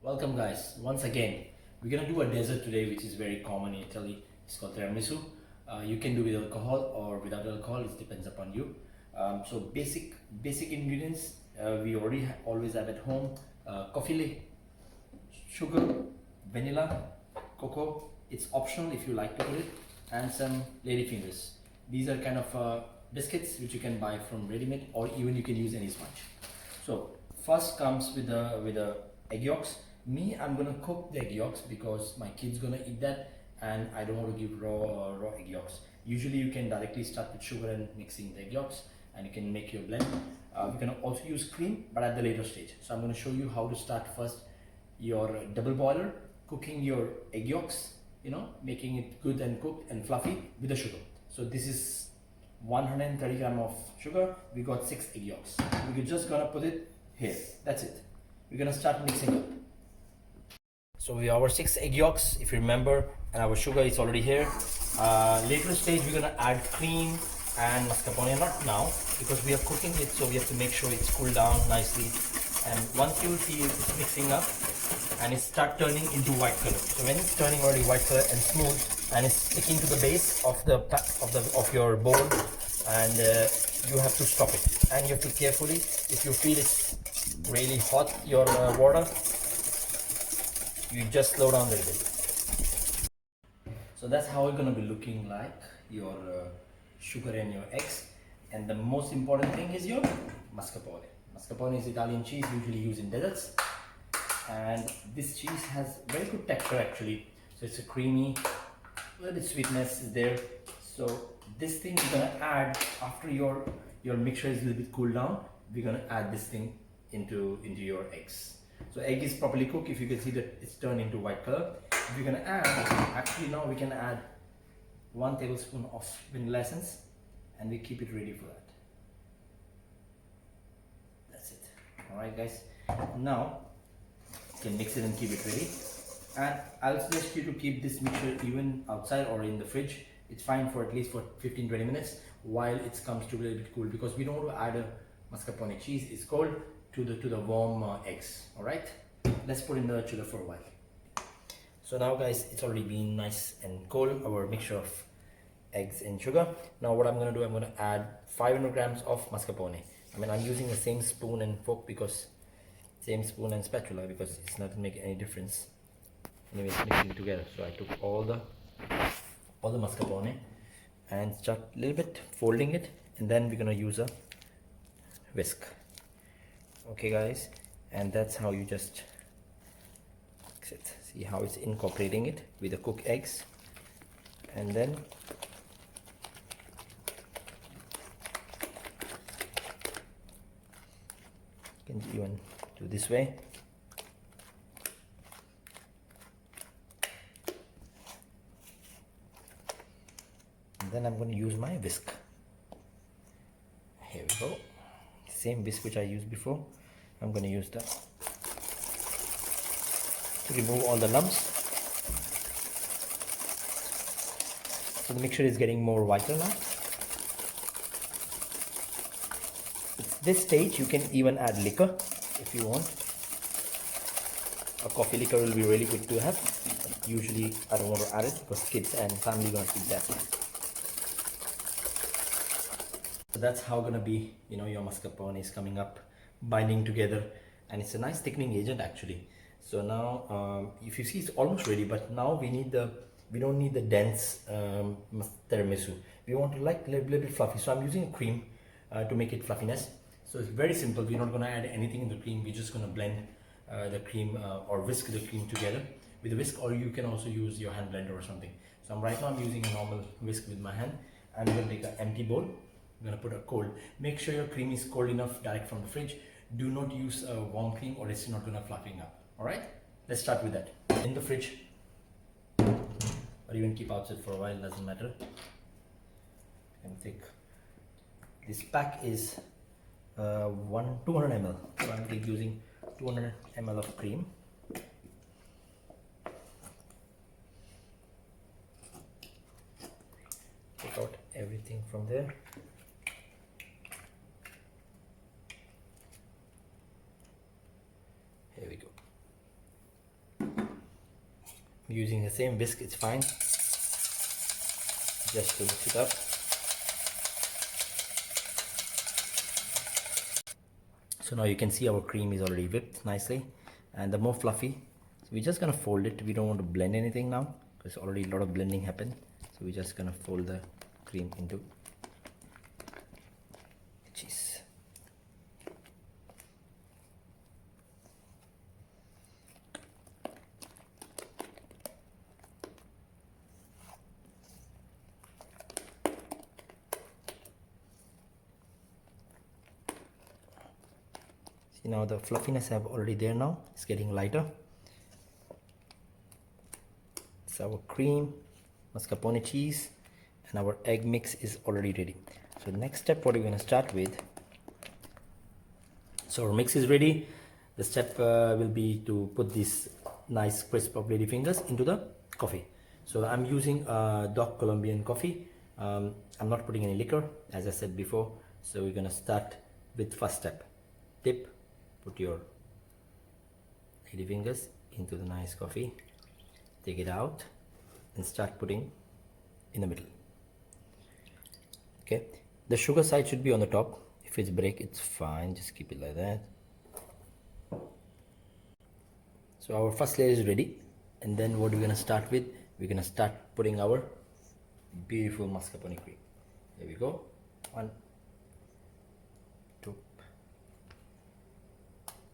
Welcome guys, once again. We're gonna do a dessert today which is very common in Italy. It's called tiramisu. You can do with alcohol or without alcohol, it depends upon you. So basic ingredients we already always have at home. Coffee, sugar, vanilla, cocoa. It's optional if you like to put it, and some lady fingers. These are kind of biscuits which you can buy from ready-made, or even you can use any sponge. So first comes with the egg yolks. I'm gonna cook the egg yolks because my kid's gonna eat that, and I don't want to give raw egg yolks. Usually you can directly start with sugar and mixing the egg yolks, and you can make your blend. We can also use cream, but at the later stage. So I'm going to show you how to start first your double boiler, cooking your egg yolks, making it good and cooked and fluffy with the sugar. So this is 130 gram of sugar. We got 6 egg yolks. We're just gonna put it here. That's it. We're gonna start mixing up. So we have our 6 egg yolks, if you remember, and our sugar is already here. Later stage we're gonna add cream and mascarpone, not now because we are cooking it, so we have to make sure it's cooled down nicely. And once you see it's mixing up and it start turning into white color, so when it's turning already white color and smooth and it's sticking to the base of your bowl, and you have to stop it, and you have to carefully, if you feel it's really hot your water, you just slow down a little bit. So that's how it's gonna be looking like, your sugar and your eggs. And the most important thing is your mascarpone. Mascarpone is Italian cheese usually used in desserts, and this cheese has very good texture actually. So it's a creamy, a little bit sweetness is there. So this thing we're gonna add after your mixture is a little bit cooled down. We're gonna add this thing into your eggs. So egg is properly cooked. If you can see that it's turned into white color. We're gonna add, actually now we can add 1 tablespoon of vanilla essence, and we keep it ready for that. That's it. Alright guys, now you can mix it and keep it ready. And I'll suggest you to keep this mixture even outside or in the fridge. It's fine for at least for 15-20 minutes while it comes to a little bit cool, because we don't want to add a mascarpone cheese. It's cold to the warm eggs. Alright, let's put in the chiller for a while. So now guys, it's already been nice and cold, our mixture of eggs and sugar. Now what I'm going to do, I'm going to add 500 grams of mascarpone. I'm using the same spoon and fork, because same spoon and spatula, because it's not make any difference. Anyway, it's mixing together. So I took all the mascarpone and start a little bit folding it, and then we're going to use a whisk. Okay guys, and that's how you just mix it. See how it's incorporating it with the cooked eggs, and then you can even do this way. And then I'm going to use my whisk. Here we go. Same whisk which I used before. I'm going to use that to remove all the lumps. So the mixture is getting more whiter now. At this stage you can even add liquor if you want. A coffee liquor will be really good to have. Usually I don't want to add it because kids and family gonna eat that. So that's how gonna be, your mascarpone is coming up, binding together, and it's a nice thickening agent actually. So now if you see, it's almost ready, but now we don't need the dense tiramisu. We want to like a little bit fluffy, so I'm using cream to make it fluffiness. So it's very simple. We're not going to add anything in the cream. We're just going to blend the cream or whisk the cream together with a whisk, or you can also use your hand blender or something. So right now I'm using a normal whisk with my hand. I'm going to take an empty bowl. I'm going to put a cold. Make sure your cream is cold enough direct from the fridge. Do not use a warm cream or it's not going to fluffing up. Alright, let's start with that. In the fridge, or even keep outside for a while, doesn't matter. And take this pack is 200 ml. So I'm using 200 ml of cream. Take out everything from there. Here we go. Using the same whisk, it's fine. Just to mix it up. So now you can see our cream is already whipped nicely, and the more fluffy. So we're just gonna fold it. We don't want to blend anything now because already a lot of blending happened. So we're just gonna fold the cream into cheese. See, now the fluffiness have already there now. It's getting lighter. So our cream, mascarpone cheese, and our egg mix is already ready. So next step, what we're going to start with. So our mix is ready. The step will be to put this nice crisp of ladyfingers into the coffee. So I'm using dark Colombian coffee. I'm not putting any liquor, as I said before. So we're going to start with first step. Dip, put your ladyfingers into the nice coffee. Take it out and start putting in the middle. Okay, the sugar side should be on the top. If it's break, it's fine, just keep it like that. So our first layer is ready, and then what we're gonna start with, we're gonna start putting our beautiful mascarpone cream. There we go. 1, 2.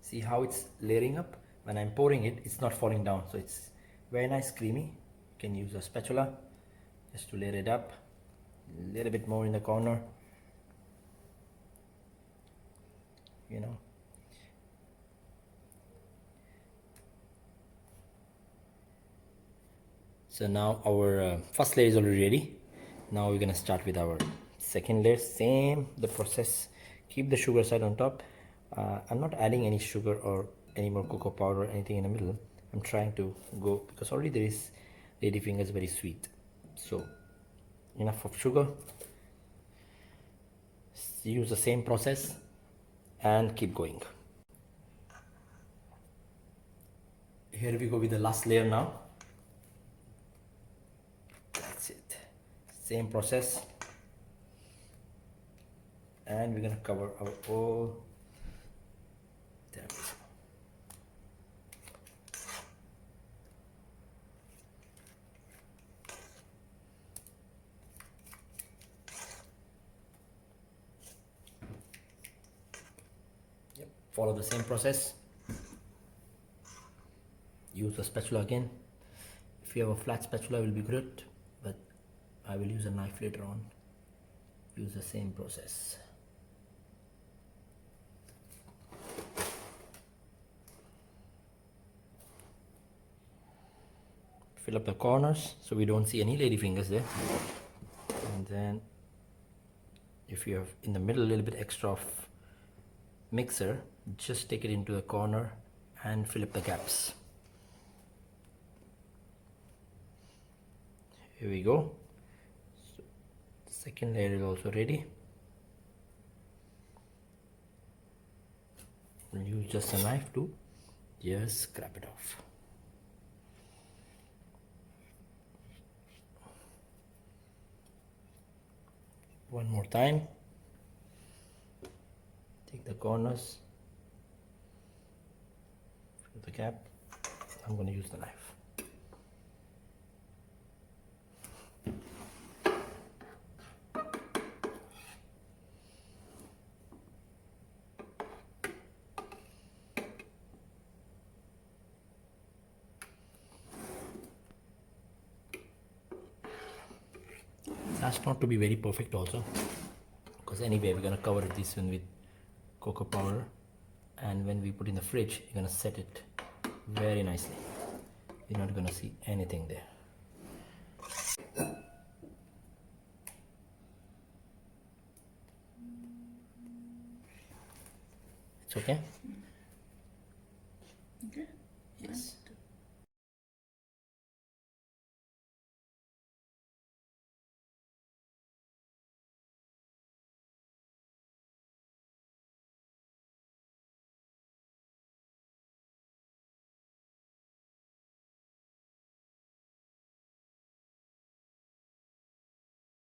See how it's layering up? When I'm pouring it, it's not falling down, so it's very nice, creamy. You can use a spatula just to layer it up. A little bit more in the corner, you know. So now our first layer is already ready. Now we're gonna start with our second layer. Same the process. Keep the sugar side on top. I'm not adding any sugar or any more cocoa powder or anything in the middle. I'm trying to go, because already there is ladyfingers very sweet, so enough of sugar. Use the same process and keep going. Here we go with the last layer now. That's it. Same process, and we're gonna cover our whole tiramisu. Yep. Follow the same process. Use the spatula again. If you have a flat spatula, it will be good, but I will use a knife later on. Use the same process. Fill up the corners so we don't see any ladyfingers there. And then if you have in the middle a little bit extra of mixer, just take it into the corner and fill up the gaps. Here we go. So the second layer is also ready. We'll use just a knife to just scrape it off. One more time. Take the corners, fill the gap. I'm going to use the knife. That's not to be very perfect also, because anyway we're gonna cover this one with cocoa powder, and when we put in the fridge, you're gonna set it very nicely. You're not gonna see anything there. It's okay? Okay. Yes.